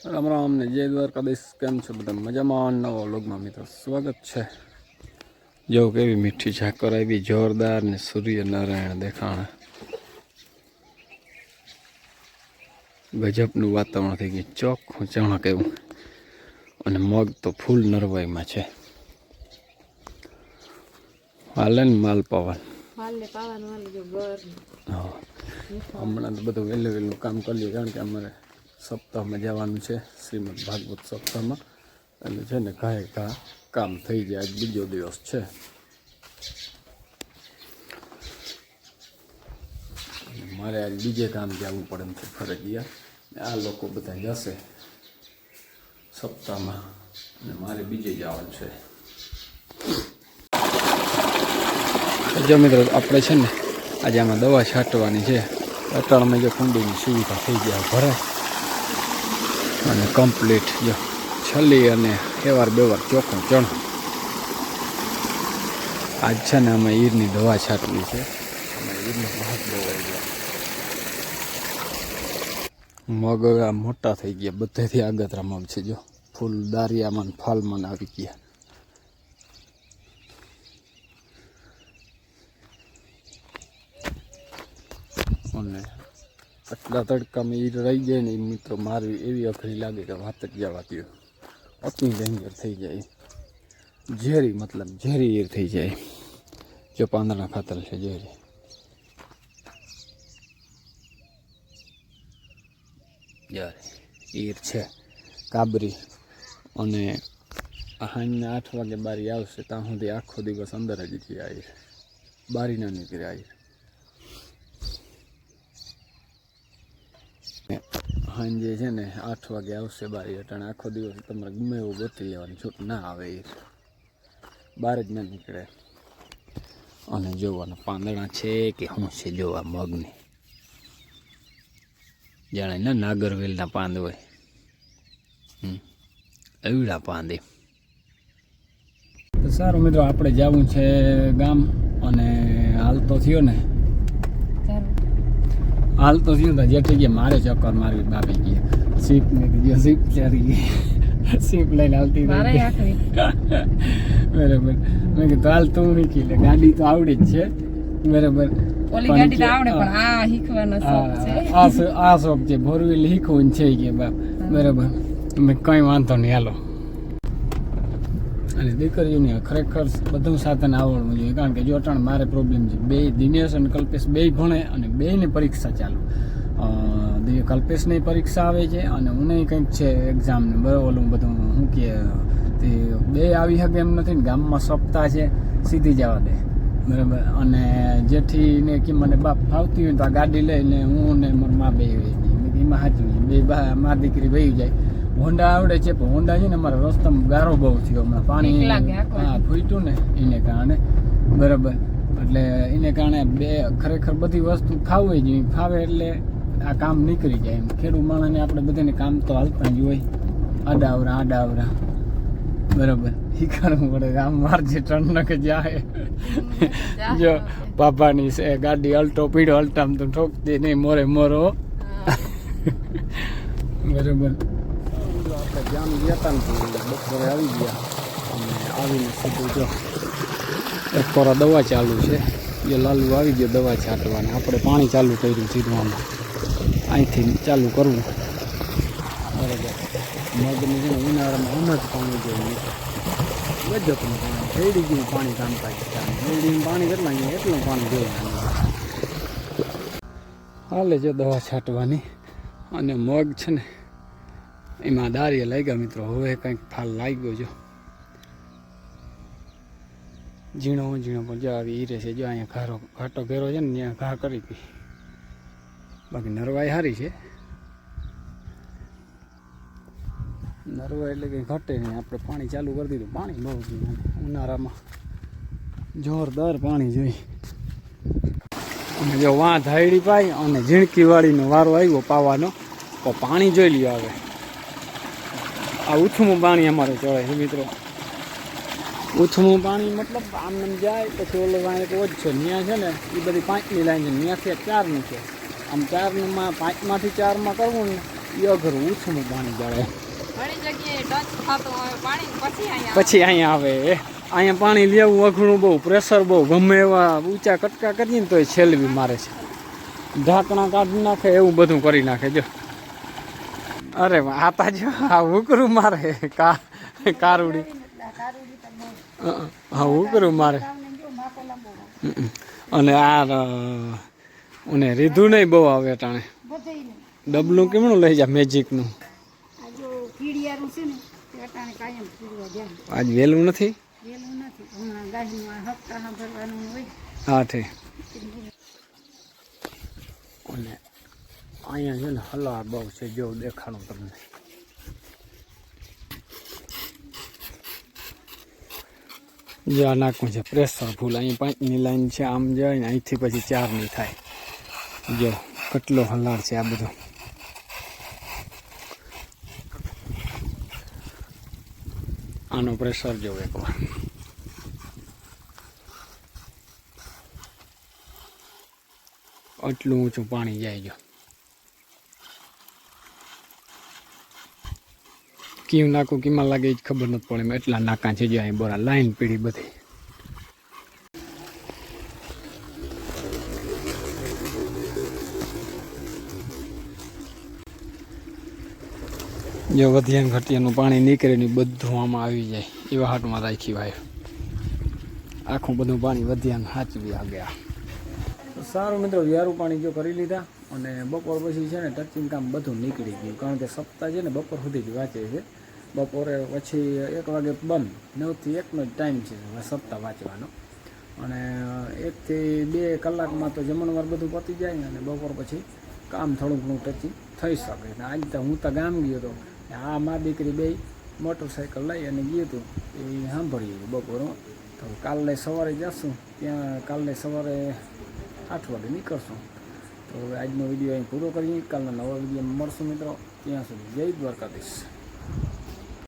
રામ રામ ને જય દ્વારકાધીશ. કેમ છો બધા? મજામાં? નવો વ્લોગમાં મિત્રો સ્વાગત છે. જો કેવી મીઠી ઝાકર આવી, જોરદાર ને સૂર્યનારાયણ દેખાણા. ગજબનું વાતાવરણ થઈ ગયું, ચોખ્ખું ચણક એવું. અને મગ તો ફૂલ નરવાઈમાં છે. હાલે ને માલ પાવન. હમણાં તો બધું વહેલું વહેલું કામ કરીએ, કારણ કે અમારે સપ્તાહમાં જવાનું છે, શ્રીમદ ભાગવત સપ્તાહમાં. એટલે છે ને ઘાએ ઘા કામ થઈ જાય. આજ બીજો દિવસ છે. મારે આજ બીજે કામ જવું પડે એમ છે ફરજિયાત. આ લોકો બધા જશે સપ્તાહમાં અને મારે બીજે જવાનું છે. જો મિત્રો આપણે છે ને આજે આમાં દવા છાંટવાની છે. અટાણમાં જો કુંડીની સુવિધા થઈ ગયા ભરાય અને કમ્પ્લીટ જો છલી અને એવાર બેવાર ચોખ્ખું ચણ. આજ છે ને અમે ઈરની દવા છાંટવી છે. અમે ઈરનો ભાગ દવાઈ ગયા. મગ હવે આ મોટા થઈ ગયા, બધેથી આગતરા મગ છે. જો ફૂલ દારિયામાં ફાલમાં આવી ગયા. અને આટલા તડકામાં ઈર રહી જાય ને એ મિત્રો મારવી એવી અઘરી લાગે કે વાત જ જવાતી હોય. અતિ ડેન્જર થઈ જાય, ઝેરી, મતલબ ઝેરી ઈર થઈ જાય. જો પાંદડા ખાતર છે ઝેરી. ઈર છે કાબરી. અને સાંજના 8 વાગે બારી આવશે ત્યાં સુધી આખો દિવસ અંદર જ છે આ ઈર, બારી ના નીકળે આ ઈર. સાંજે છે ને 8 વાગે આવશે બારી. અટાણે આખો દિવસ તમારે ગમે એવું ગોતી લેવાની છૂટ ના આવે. ઈર બહાર જ ના નીકળે. અને જોવાના પાંદડા છે કે શું છે જોવા મગની. જાણે ને નાગરવેલના પાંદ હોય એવડા પાંદે. તો સારું મિત્રો, આપણે જવું છે ગામ. અને હાલ તો થયો ને જેઠી ગયા મારે ચક્કર મારવી. બાપી ગયા સીપ ને ગયો, સીપ ચારી ગઈ. સીપ લઈને હાલતી બરાબર. મેં કીધું હાલ તું શીખી લે, ગાડી તો આવડે જ છે બરાબર. આ શોખ છે, ફોર વ્હીલ શીખવું છે કે બાપ બરાબર. મેં કઈ વાંધો નહીં, હાલો. અને દીકરીઓને ખરેખર બધું સાધન આવડવું જોઈએ, કારણ કે જો અટાણ મારે પ્રોબ્લેમ છે. બે દિનેશ અને કલ્પેશ બે ભણે અને બેની પરીક્ષા ચાલુ. કલ્પેશની પરીક્ષા આવે છે અને હું કંઈક છે એક્ઝામ ને બરાબર. બધું શું કહે તે બે આવી શકે એમ નથી ને. ગામમાં સપ્તાહ છે, સીધી જવા દે બરાબર. અને જેઠીને કે મને બાપ ફાવતી હોય તો આ ગાડી લઈને હું ને મારા મા બે એમાં સાચું બે મારી દીકરી વહી જાય. હોન્ડા આવડે છે પણ હોન્ડા છે ને અમારા રસ્તામાં ગારો બહુ થયો હમણાં, પાણી ફૂટ્યું ને એને કારણે બરાબર. એટલે એને કારણે બે ખરેખર બધી વસ્તુ ફાવે જ ફાવે એટલે આ કામ નીકળી જાય એમ. ખેડૂત માણસને આપણે બધાને કામ તો હાલતા જ હોય, આડાવરા બરાબર. એ કરવું પડે. આમ મારજે ટર્ન કે જાય. જો બાપાની છે ગાડી અલ્ટો પીડો, અલ્ટામ તો ઠોકતી નહીં, મોરે મોરો બરાબર. આપણે જામ ગયા હતા ને બપોરે આવી ગયા અને આવીને સીધું જો એક કોરા દવા ચાલુ છે. જે લાલુ આવી ગયો દવા છાંટવાની. આપણે પાણી ચાલુ કર્યું સીધવામાં, અહીંથી ચાલુ કરવું બરાબર. મગની છે ને ઉનાળામાં આમ જ પાણી જોઈએ, ગજબનું પાણી. શેરડી ગયું પાણી કામકાજ. શેરડીનું પાણી કેટલા અહીંયા એટલું પાણી જોઈએ હાલે છે દવા છાંટવાની. અને મગ છે ને એમાં દારીએ લાગ્યા મિત્રો. હવે કંઈક ફાલ લાગ્યો જો ઝીણો પણ જો આવી હીરે છે. જો અહીંયા ઘાટો ઘેરો છે ને ત્યાં ઘા કરી હતી. બાકી નરવાઈ સારી છે. નરવાઈ એટલે કંઈ ઘટે નહીં. આપણે પાણી ચાલુ કરી દીધું. પાણી બહુ જોઈએ ઉનાળામાં, જોરદાર પાણી જોઈએ. અને જો વાં ધાયડી પાઈ અને ઝીણકીવાળીનો વારો આવ્યો પાવાનો તો પાણી જોઈ લ્યો. આવે આ ઉથમું પાણી અમારે ચડે છે મિત્રો. ઉથમું પાણી મતલબ આમ જાય પછી ઓલો વાંય એક ઓજ છે ત્યાં છે ને એ બધી 5ની લાઈન છે. ત્યાંથી 4ની છે. આમ 4માં 5માંથી 4માં કરવું ને એ અઘરું ઊંચું પાણી જળે ઘણી જગ્યાએ ટચ થતું હોય પાણી પછી અહીંયા આવે અહીંયા પાણી લેવું અઘરું બહુ પ્રેશર બહુ ગમે એવા ઊંચા કટકા કરીએ ને તો એ છેલવી મારે છે ઢાંકણા કાઢી નાખે એવું બધું કરી નાખે જો અરે આતા જો આ ઉકરું મારે કારુડી હા ઉકરું મારે અને આ અને રીધું નહીં બહુ આવે ટાણે ડબલું કેમનું લઈ જા મેજિકનું આજ વહેલું નથી હા ઠીક અને અહીંયા છે ને હલા બહુ છે જો દેખાડું તમને જો આ નાખવું છે પ્રેશર ફૂલ અહીં 5ની લાઈન છે આમ જાય ને અહીંથી પછી 4ની થાય જો કેટલો હલાર છે આ બધું આનો પ્રેશર જો એકવાર આટલું ઊંચું પાણી જાય જો કીમ નાખું કીમાં લાગે જ ખબર નથી પડે એટલા નાકા છે જો અહીં બોરા લાઈન પીડી બધી જો વધ્યાન ઘટિયાનું પાણી નીકળે ને બધું આમાં આવી જાય એવા હાટમાં રાખી વાય આખું બધું પાણી વધ્યાન સાચવી આ ગયા સારું મિત્રો વ્યારું પાણી જો કરી લીધા અને બપોર પછી છે ને ટચિંગ કામ બધું નીકળી ગયું કારણ કે સપ્તાહ છે ને બપોર સુધી જ વાંચે છે બપોરે પછી 1 વાગે બંધ 9 થી 1નો જ ટાઈમ છે સપ્તાહ વાંચવાનો અને 1 થી 2 કલાકમાં તો જમણવાર બધું પતી જાય અને બપોર પછી કામ થોડું ઘણું ટચિંગ થઈ શકે અને આજ તો હું તો ગામ ગયો હતો આ મા દીકરી બે મોટરસાઇકલ લઈ અને ગયું હતું એ સાંભળ્યું બપોરે તો કાલે સવારે જશું ત્યાં કાલે સવારે 8 વાગે નીકળશું તો હવે આજનો વિડીયો અહીં પૂરો કરીએ કાલના નવા વિડીયોમાં મળશું મિત્રો ત્યાં સુધી જય દ્વારકાધીશ